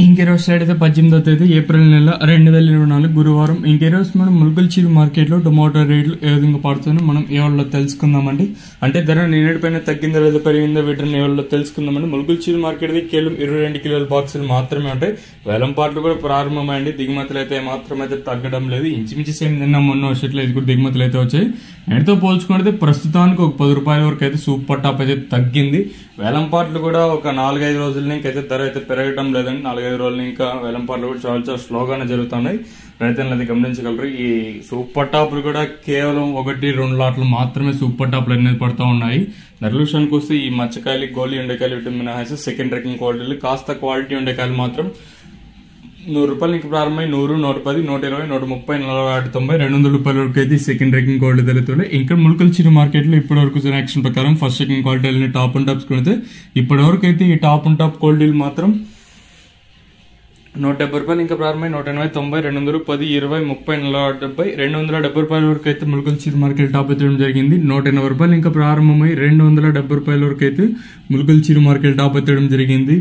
ఇంకెరోజు side అయితే 18వ తేదీ April నెల 2024 గురువారం. ఇంకెరోజు మనం ముల్కల్చీరు మార్కెట్ లో టొమాటో రేట్లు ఏ విధంగా పడుతుందో మనం ఏ వాళ్ళలో తెలుసుకుందామండి. అంటే ధర నిన్నటి పైన తగ్గిందో లేదా పెరిగిందో వీటిని ఏ వాళ్ళలో తెలుసుకుందామండి. ముల్కల్చీరు మార్కెట్ కేవలం 22 కిలోల బాక్సులు మాత్రమే ఉంటాయి. వేలం పాటలు కూడా ప్రారంభమైంది. దిగుమతులు అయితే మాత్రం అయితే తగ్గడం లేదు. ఇంచుమించు సేమ్ నిన్న మొన్న వచ్చేట్లు ఇది కూడా దిగుమతులు అయితే వచ్చాయి. నేటితో పోల్చుకుంటే ప్రస్తుతానికి ఒక 10 రూపాయల వరకు అయితే సూపర్ టాప్ అయితే తగ్గింది. వేలం పాటలు కూడా ఒక 4-5 రోజుల నుంచి అయితే ధర అయితే పెరగడం లేదండి. 4-5 రోజులు ఇంకా వేలం పాటలు కూడా చాలా చాలా స్లోగానే జరుగుతున్నాయి. రైతులను అయితే గమనించగలరు. ఈ సూపర్ టాప్లు కూడా కేవలం 1-2 లాట్లు మాత్రమే సూపర్ టాప్లు అనేది పడుతూ ఉన్నాయి. ధరల విషయానికి వస్తే ఈ మచ్చకాయలు, గోళీ ఉండేకాయలు వీటి మినహాయిస్తే సెకండ్ ర్యాంకింగ్ క్వాలిటీలు కాస్త క్వాలిటీ ఉండేకాయలు మాత్రం 100 రూపాయలు ఇంకా ప్రారంభమై 100, 110, 120, 130, 40, 90, 200 రూపాయల వరకు అయితే సెకండ్ ర్యాంకింగ్ క్వాలిటీ తెలుగుతుంది. ఇంకా ముల్కల్చీరు మార్కెట్ లో ఇప్పటి వరకు యాక్షన్ ప్రకారం first second quality top and tops కొడితే ఇప్పటి వరకు అయితే ఈ టాప్ అండ్ టాప్ క్వాలిటీలు మాత్రం 170 రూపాయలు ఇంకా ప్రారంభమై 180, 90, 200, 10, 20, 30, 40, 70, 270 రూపాయల వరకు అయితే ముల్కల్చీరు మార్కెట్ టాప్ ఎత్తడం జరిగింది. 180 రూపాయలు ఇంకా ప్రారంభమై 270 రూపాయల వరకు అయితే ముల్కల్చీరు మార్కెట్ టాప్ ఎత్తడం జరిగింది.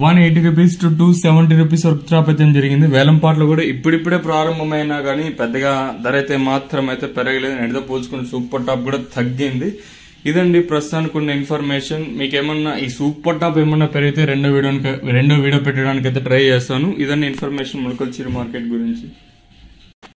180 రూపీస్ టు 270 రూపీస్ వరకు టాప్ అయితే జరిగింది. వేలం పాటలు కూడా ఇప్పుడిప్పుడే ప్రారంభమైనా కానీ పెద్దగా ధర అయితే మాత్రం అయితే పెరగలేదు. నేటితో పోల్చుకుని సూపర్ టాప్ కూడా తగ్గింది. ఇదండి ప్రస్తుతానికి ఉన్న ఇన్ఫర్మేషన్. మీకేమన్నా ఈ సూపర్ టాప్ ఏమన్నా పెరిగితే రెండో వీడియో పెట్టడానికి అయితే ట్రై చేస్తాను. ఇదండి ఇన్ఫర్మేషన్ ముల్కల్చీరు మార్కెట్ గురించి.